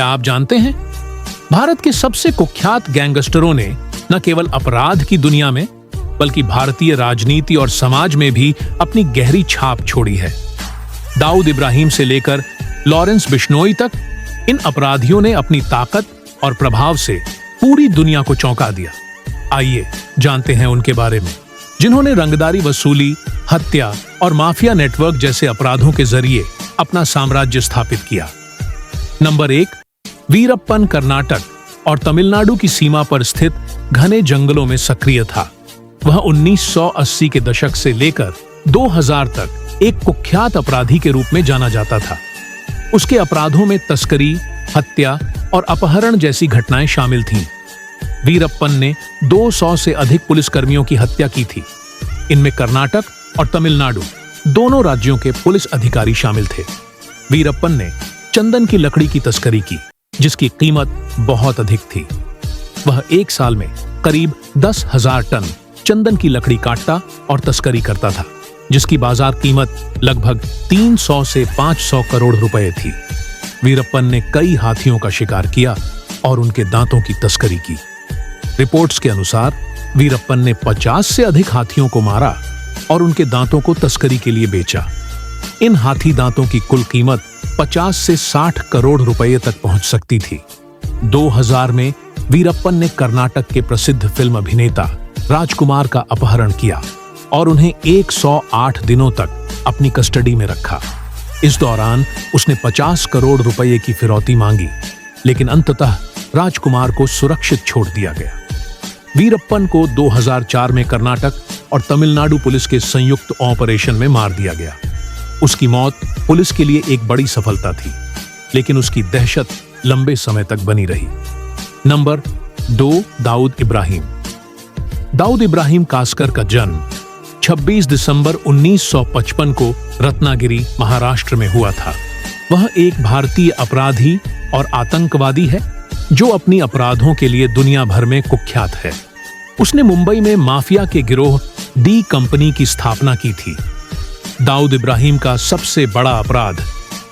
क्या आप जानते हैं, भारत के सबसे कुख्यात गैंगस्टरों ने न केवल अपराध की दुनिया में बल्कि भारतीय राजनीति और समाज में भी अपनी गहरी छाप छोड़ी है। दाऊद इब्राहिम से लेकर लॉरेंस बिश्नोई तक इन अपराधियों ने अपनी ताकत और प्रभाव से पूरी दुनिया को चौंका दिया। आइए जानते हैं उनके बारे में, जिन्होंने रंगदारी वसूली, हत्या और माफिया नेटवर्क जैसे अपराधों के जरिए अपना साम्राज्य स्थापित किया। नंबर 1, वीरप्पन कर्नाटक और तमिलनाडु की सीमा पर स्थित घने जंगलों में सक्रिय था। वह 1980 के दशक से लेकर 2000 तक एक कुख्यात अपराधी के रूप में जाना जाता था। उसके अपराधों में तस्करी, हत्या और अपहरण जैसी घटनाएं शामिल थीं। वीरप्पन ने 200 से अधिक पुलिसकर्मियों की हत्या की थी। इनमें कर्नाटक और तमिलनाडु दोनों राज्यों के पुलिस अधिकारी शामिल थे। वीरप्पन ने चंदन की लकड़ी की तस्करी की, जिसकी कीमत बहुत अधिक थी। वह एक साल में करीब 10,000 टन चंदन की लकड़ी काटता और तस्करी करता था, जिसकी बाजार कीमत लगभग 300 से 500 करोड़ रुपए थी। वीरप्पन ने कई हाथियों का शिकार किया और उनके दांतों की तस्करी की। रिपोर्ट्स के अनुसार वीरप्पन ने 50 से अधिक हाथियों को मारा और उनके दांतों को तस्करी के लिए बेचा। इन हाथी दांतों की कुल कीमत 50 से 60 करोड़ रुपए तक पहुंच सकती थी। 2000 में वीरप्पन ने कर्नाटक के प्रसिद्ध फिल्म अभिनेता राजकुमार का अपहरण किया और उन्हें 108 दिनों तक अपनी कस्टडी में रखा। इस दौरान उसने 50 करोड़ रुपए की फिरौती मांगी, लेकिन अंततः राजकुमार को सुरक्षित छोड़ दिया गया। वीरप्पन को 2004 में कर्नाटक और तमिलनाडु पुलिस के संयुक्त ऑपरेशन में मार दिया गया। उसकी मौत पुलिस के लिए एक बड़ी सफलता थी, लेकिन उसकी दहशत लंबे समय तक बनी रही। नंबर 2, दाऊद इब्राहिम। दाऊद इब्राहिम कास्कर का जन्म 26 दिसंबर 1955 को रत्नागिरी, महाराष्ट्र में हुआ था। वह एक भारतीय अपराधी और आतंकवादी है जो अपनी अपराधों के लिए दुनिया भर में कुख्यात है। उसने मुंबई में माफिया के गिरोह डी कंपनी की स्थापना की थी। दाऊद इब्राहिम का सबसे बड़ा अपराध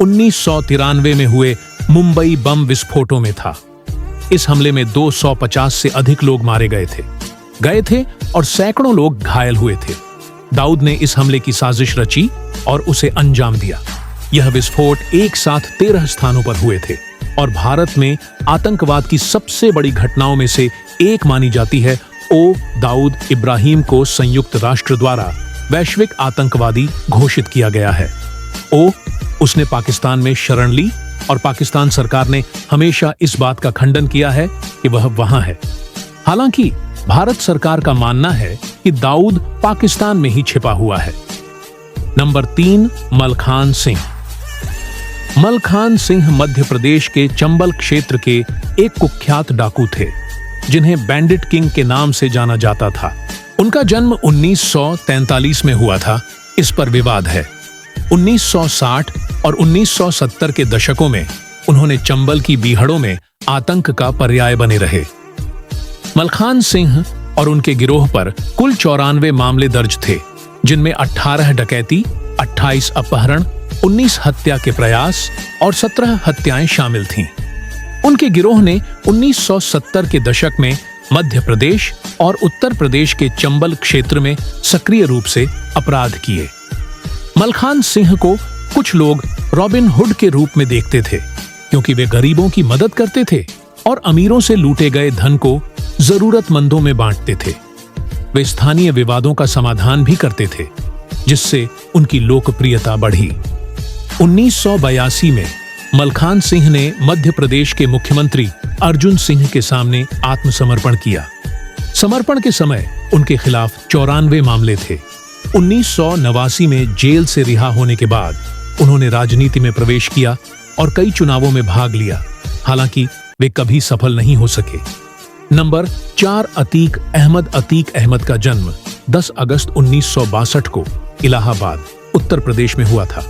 1993 में हुए मुंबई बम विस्फोटों में था। इस हमले में 250 से अधिक लोग मारे गए थे और सैकड़ों लोग घायल हुए थे। दाऊद ने इस हमले की साजिश रची और उसे अंजाम दिया। यह विस्फोट एक साथ 13 स्थानों पर हुए थे और भारत में आतंकवाद की सबसे बड़ी घटनाओं में से एक मानी जाती है। दाऊद इब्राहिम को संयुक्त राष्ट्र द्वारा वैश्विक आतंकवादी घोषित किया गया है। उसने पाकिस्तान में शरण ली और पाकिस्तान सरकार ने हमेशा इस बात का खंडन किया है कि वह वहां है। हालांकि भारत सरकार का मानना है कि दाऊद पाकिस्तान में ही छिपा हुआ है। नंबर 3, मलखान सिंह। मलखान सिंह मध्य प्रदेश के चंबल क्षेत्र के एक कुख्यात डाकू थे, जिन्हें बैंडिट किंग के नाम से जाना जाता था। उनका जन्म 1943 में हुआ था। इस पर विवाद है। 1960 और 1970 के दशकों में उन्होंने चंबल की बीहड़ों में आतंक का पर्याय बने रहे। मलखान सिंह और उनके गिरोह पर कुल 94 मामले दर्ज थे, जिनमें 18 डकैती, 28 अपहरण, 19 हत्या के प्रयास और 17 हत्याएं शामिल थीं। उनके गिरोह ने 1970 के दशक में मध्य प्रदेश और उत्तर प्रदेश के चंबल क्षेत्र में सक्रिय रूप से अपराध किए। मलखान सिंह को कुछ लोग रॉबिन हुड के रूप में देखते थे, क्योंकि वे गरीबों की मदद करते थे और अमीरों से लूटे गए धन को जरूरतमंदों में बांटते थे। वे स्थानीय विवादों का समाधान भी करते थे, जिससे उनकी लोकप्रियता बढ़ी। 1982 में मलखान सिंह ने मध्य प्रदेश के मुख्यमंत्री अर्जुन सिंह के सामने आत्मसमर्पण किया। समर्पण के समय उनके खिलाफ 94 मामले थे। 1989 में जेल से रिहा होने के बाद उन्होंने राजनीति में प्रवेश किया और कई चुनावों में भाग लिया। हालांकि वे कभी सफल नहीं हो सके। नंबर 4, अतीक अहमद का जन्म 10 अगस्त 1962 को इलाहाबाद, उत्तर प्रदेश में हुआ था।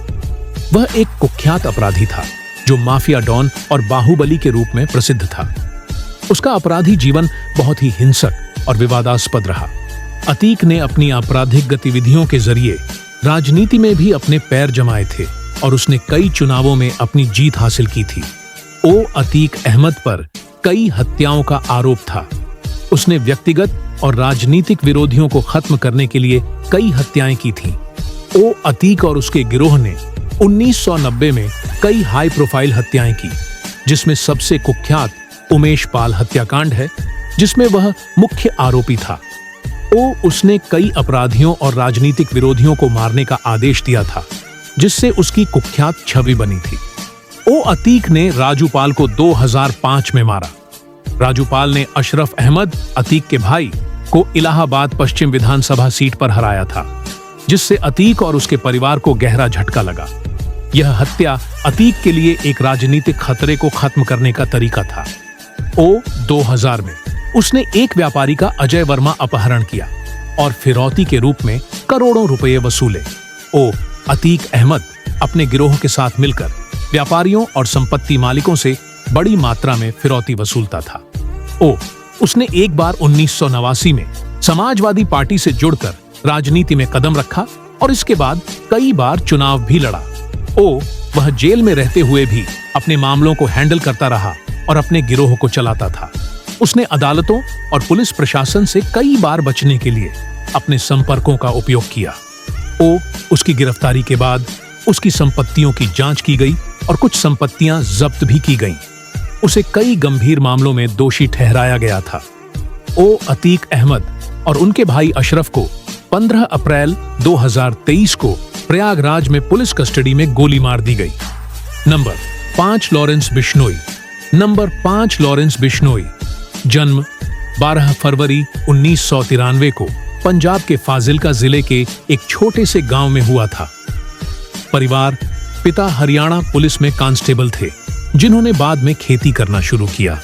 वह एक कुख्यात अपराधी था जो माफिया डॉन और बाहुबली के रूप में प्रसिद्ध था। उसका अपराधी जीवन बहुत ही हिंसक और विवादास्पद रहा। अतीक ने अपनी आपराधिक गतिविधियों के जरिए राजनीति में भी अपने पैर जमाए थे और उसने कई चुनावों में अपनी जीत हासिल की थी। ओ अतीक अहमद पर कई हत्याओं का आरोप था। उसने व्यक्तिगत और राजनीतिक विरोधियों को खत्म करने के लिए कई हत्याएं की थीं। ओ अतीक और उसके गिरोह ने 1990 में कई हाई प्रोफाइल हत्याएं की, जिसमें सबसे कुख्यात उमेश पाल हत्याकांड है, जिसमें वह मुख्य आरोपी था। उसने कई अपराधियों और राजनीतिक विरोधियों को मारने का आदेश दिया था, जिससे उसकी कुख्यात छवि बनी थी। अतीक ने राजूपाल को 2005 में मारा। राजूपाल ने अशरफ अहमद, अतीक के भाई, को इलाहाबाद पश्चिम विधानसभा सीट पर हराया था, जिससे अतीक और उसके परिवार को गहरा झटका लगा। यह हत्या अतीक के लिए एक राजनीतिक खतरे को खत्म करने का तरीका था। 2000 में उसने एक व्यापारी का अजय वर्मा अपहरण किया और फिरौती के रूप में करोड़ों रुपए वसूले। अतीक अहमद अपने गिरोह के साथ मिलकर व्यापारियों और संपत्ति मालिकों से बड़ी मात्रा में फिरौती वसूलता था। उसने एक बार 1989 में समाजवादी पार्टी से जुड़कर राजनीति में कदम रखा और इसके बाद कई बार चुनाव भी लड़ा। वह जेल में रहते हुए भी अपने मामलों को हैंडल करता रहा और अपने गिरोह को चलाता था। उसने अदालतों और पुलिस प्रशासन से कई बार बचने के लिए अपने संपर्कों का उपयोग किया। उसकी गिरफ्तारी के बाद उसकी संपत्तियों की जांच की गई और कुछ संपत्तियां जब्त भी की गईं। उसे कई गंभीर मामलों में दोषी ठहराया गया था। अतीक अहमद और उनके भाई अशरफ को 15 अप्रैल 2023 को प्रयागराज में पुलिस कस्टडी में गोली मार दी गई। नंबर 5 लॉरेंस बिश्नोई, जन्म 12 फरवरी 1993 को पंजाब के फाजिल्का जिले के एक छोटे से गांव में हुआ था। परिवार, पिता हरियाणा पुलिस में कांस्टेबल थे, जिन्होंने बाद में खेती करना शुरू किया।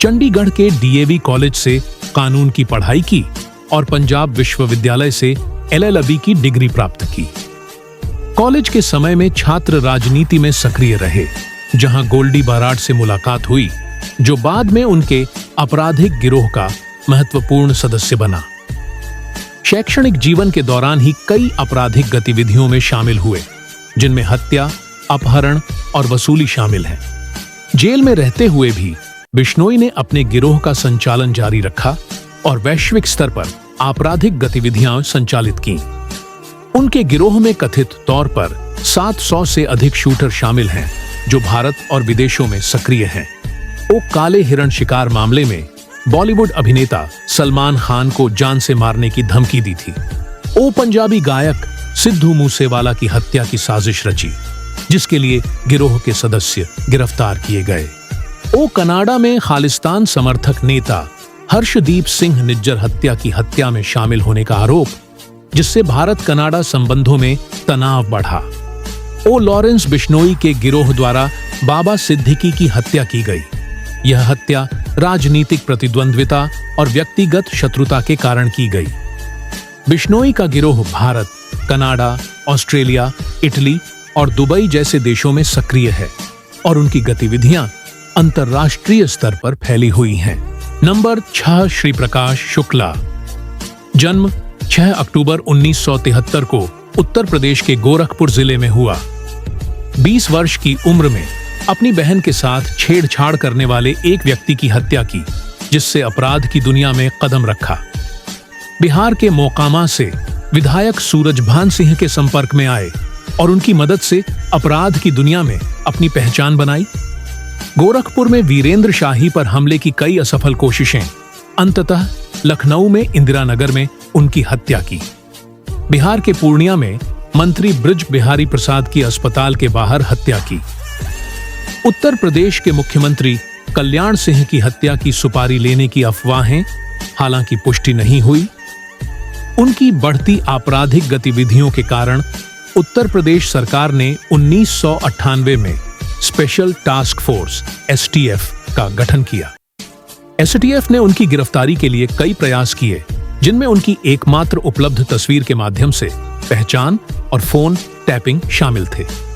चंडीगढ़ के डीएवी कॉलेज से कानून की पढ़ाई की और पंजाब विश्वविद्यालय से LLB की डिग्री प्राप्त की। कॉलेज के समय में छात्र राजनीति में सक्रिय रहे, जहां गोल्डी बाराड से मुलाकात हुई, जो बाद में उनके आपराधिक गिरोह का महत्वपूर्ण सदस्य बना। शैक्षणिक जीवन के दौरान ही कई आपराधिक गतिविधियों में शामिल हुए, जिनमें हत्या, अपहरण और वसूली शामिल हैं। जेल में रहते हुए भी बिश्नोई ने अपने गिरोह का संचालन जारी रखा और वैश्विक स्तर पर आपराधिक गतिविधियां संचालित की। उनके गिरोह में कथित तौर पर 700 से अधिक शूटर शामिल हैं, जो भारत और विदेशों में सक्रिय हैं। काले हिरण शिकार मामले में बॉलीवुड अभिनेता सलमान खान को जान से मारने की धमकी दी थी। पंजाबी गायक सिद्धू मूसेवाला की हत्या की साजिश रची, जिसके लिए गिरोह के सदस्य गिरफ्तार किए गए। कनाडा में खालिस्तान समर्थक नेता हर्षदीप सिंह निज्जर हत्या में शामिल होने का आरोप, जिससे भारत कनाडा संबंधों में तनाव बढ़ा। लॉरेंस बिश्नोई के गिरोह द्वारा बाबा सिद्दीकी की हत्या की गई। यह हत्या राजनीतिक प्रतिद्वंद्विता और व्यक्तिगत शत्रुता के कारण की गई। बिश्नोई का गिरोह भारत, कनाडा, ऑस्ट्रेलिया, इटली और दुबई जैसे देशों में सक्रिय है और उनकी गतिविधियां अंतर्राष्ट्रीय स्तर पर फैली हुई हैं। नंबर 6 श्री प्रकाश शुक्ला, जन्म 6 अक्टूबर 1973 को उत्तर प्रदेश के गोरखपुर जिले में हुआ। 20 वर्ष की उम्र में अपनी बहन के साथ छेड़छाड़ करने वाले एक व्यक्ति की हत्या की, जिससे अपराध की दुनिया में कदम रखा। बिहार के मोकामा से विधायक सूरजभान सिंह के संपर्क में आए और उनकी मदद से अपराध की दुनिया में अपनी पहचान बनाई। गोरखपुर में वीरेंद्र शाही पर हमले की कई असफल कोशिशें, अंततः लखनऊ में इंदिरा नगर में उनकी हत्या की। बिहार के पूर्णिया में मंत्री ब्रिज बिहारी प्रसाद की अस्पताल के बाहर हत्या की। उत्तर प्रदेश के मुख्यमंत्री कल्याण सिंह की हत्या की सुपारी लेने की अफवाहें हालांकि पुष्टि नहीं हुई। उनकी बढ़ती आपराधिक गतिविधियों के कारण उत्तर प्रदेश सरकार ने 1998 में स्पेशल टास्क फोर्स STF का गठन किया। STF ने उनकी गिरफ्तारी के लिए कई प्रयास किए, जिनमें उनकी एकमात्र उपलब्ध तस्वीर के माध्यम से पहचान और फोन टैपिंग शामिल थे।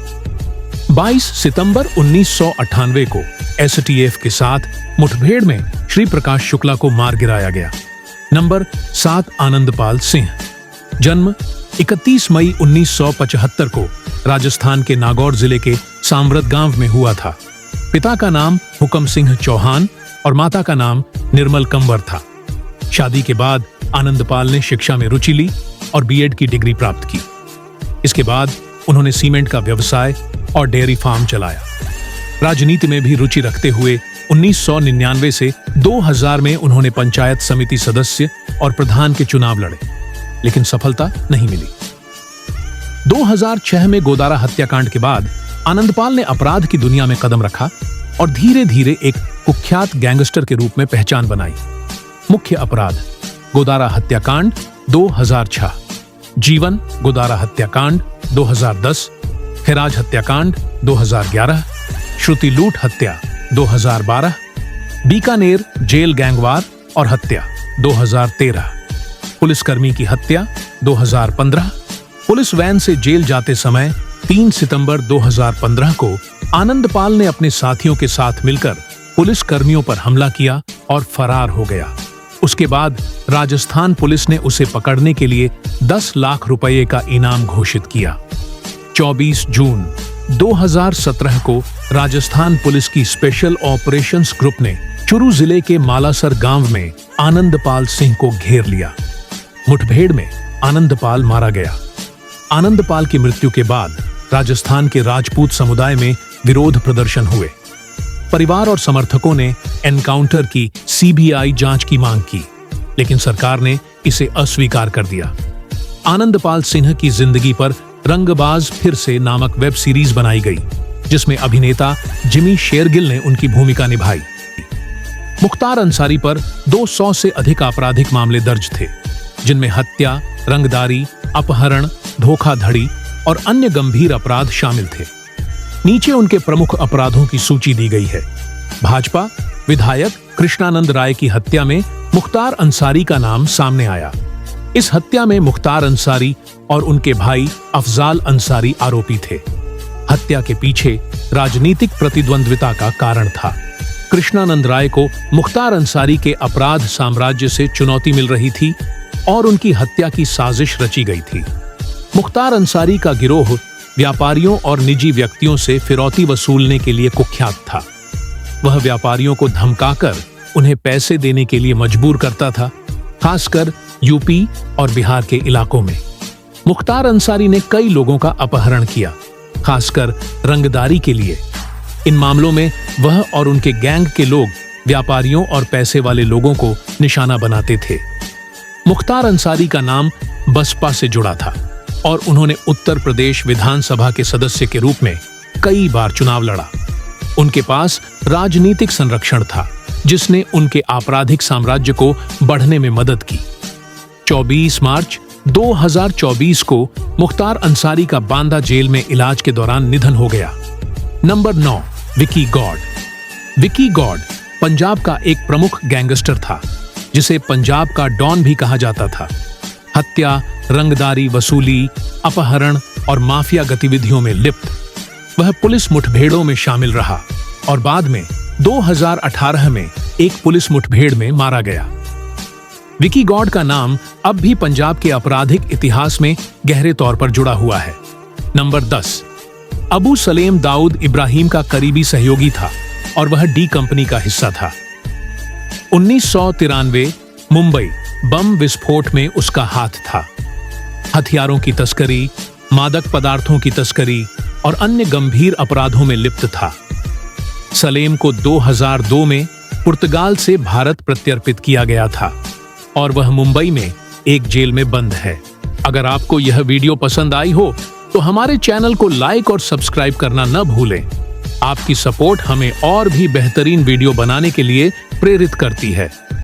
22 सितंबर 1998 को STF के साथ मुठभेड़ में श्री प्रकाश शुक्ला को मार गिराया गया। नंबर 7 आनंदपाल सिंह, जन्म 31 मई 1975 को राजस्थान के नागौर जिले के सांवरत गांव में हुआ था। पिता का नाम हुकम सिंह चौहान और माता का नाम निर्मल कंवर था। शादी के बाद आनंदपाल ने शिक्षा में रुचि ली और बीएड की डिग्री प्राप्त की। इसके बाद उन्होंने सीमेंट का व्यवसाय और डेयरी फार्म चलाया। राजनीति में भी रुचि रखते हुए 1999 से 2000 में उन्होंने पंचायत समिति सदस्य और प्रधान के चुनाव लड़े, लेकिन सफलता नहीं मिली। 2006 में गोदारा हत्याकांड के बाद आनंदपाल ने अपराध की दुनिया में कदम रखा और धीरे धीरे एक कुख्यात गैंगस्टर के रूप में पहचान बनाई। मुख्य अपराध: गोदारा हत्याकांड 2006, जीवन गोदारा हत्याकांड 2010, खैराज हत्याकांड 2011, श्रुति लूट हत्या 2012, बीकानेर जेल गैंगवार और हत्या 2013, पुलिसकर्मी की हत्या 2015, पुलिस वैन से जेल जाते समय 3 सितंबर 2015 को आनंदपाल ने अपने साथियों के साथ मिलकर पुलिस कर्मियों पर हमला किया और फरार हो गया। उसके बाद राजस्थान पुलिस ने उसे पकड़ने के लिए 10 लाख रुपए का इनाम घोषित किया। 24 जून 2017 को राजस्थान पुलिस की स्पेशल ऑपरेशंस ग्रुप ने चुरू जिले के मालासर गांव में आनंदपाल सिंह को घेर लिया। मुठभेड़ में आनंदपाल मारा गया। आनंदपाल की मृत्यु के बाद राजस्थान के राजपूत समुदाय में विरोध प्रदर्शन हुए। परिवार और समर्थकों ने एनकाउंटर की सीबीआई जांच की मांग की, लेकिन सरकार ने इसे अस्वीकार कर दिया। आनंदपाल सिंह की जिंदगी पर रंगबाज फिर से नामक वेब सीरीज बनाई गई, जिसमें अभिनेता जिमी शेरगिल ने उनकी भूमिका निभाई। मुख्तार अंसारी पर 200 से अधिक आपराधिक मामले दर्ज थे, जिनमें हत्या, रंगदारी, अपहरण, धोखाधड़ी और अन्य गंभीर अपराध शामिल थे। नीचे उनके प्रमुख अपराधों की सूची दी गई है। भाजपा विधायक कृष्णानंद राय की हत्या में मुख्तार अंसारी का नाम सामने आया। इस हत्या में मुख्तार अंसारी और उनके भाई अफजाल अंसारी आरोपी थे। हत्या के पीछे राजनीतिक प्रतिद्वंद्विता का कारण था। कृष्णानंद राय को मुख्तार अंसारी के अपराध साम्राज्य से चुनौती मिल रही थी और उनकी हत्या की साजिश रची गई थी। मुख्तार अंसारी का गिरोह व्यापारियों और निजी व्यक्तियों से फिरौती वसूलने के लिए कुख्यात था। वह व्यापारियों को धमकाकर उन्हें पैसे देने के लिए मजबूर करता था, खासकर यूपी और बिहार के इलाकों में। मुख्तार अंसारी ने कई लोगों का अपहरण किया, खासकर रंगदारी के लिए। इन मामलों में वह और उनके गैंग के लोग व्यापारियों और पैसे वाले लोगों को निशाना बनाते थे। मुख्तार अंसारी का नाम बसपा से जुड़ा था और उन्होंने उत्तर प्रदेश विधानसभा के सदस्य के रूप में कई बार चुनाव लड़ा। उनके पास राजनीतिक संरक्षण था, जिसने उनके आपराधिक साम्राज्य को बढ़ने में मदद की। 24 मार्च 2024 को मुख्तार अंसारी का बांदा जेल में इलाज के दौरान निधन हो गया। Number 9, Vicky God. Vicky God Punjab का एक प्रमुख गैंगस्टर था, जिसे पंजाब का डॉन भी कहा जाता था। हत्या, रंगदारी वसूली, अपहरण और माफिया गतिविधियों में लिप्त वह पुलिस मुठभेड़ों में शामिल रहा और बाद में 2018 में एक पुलिस मुठभेड़ में मारा गया। विकी गॉड का नाम अब भी पंजाब के आपराधिक इतिहास में गहरे तौर पर जुड़ा हुआ है। नंबर 10, अबू सलेम दाऊद इब्राहिम का करीबी सहयोगी था और वह डी कंपनी का हिस्सा था। 1993 मुंबई बम विस्फोट में उसका हाथ था। हथियारों की तस्करी, मादक पदार्थों की तस्करी और अन्य गंभीर अपराधों में लिप्त था। सलेम को 2002 में पुर्तगाल से भारत प्रत्यर्पित किया गया था और वह मुंबई में एक जेल में बंद है। अगर आपको यह वीडियो पसंद आई हो तो हमारे चैनल को लाइक और सब्सक्राइब करना न भूलें। आपकी सपोर्ट हमें और भी बेहतरीन वीडियो बनाने के लिए प्रेरित करती है।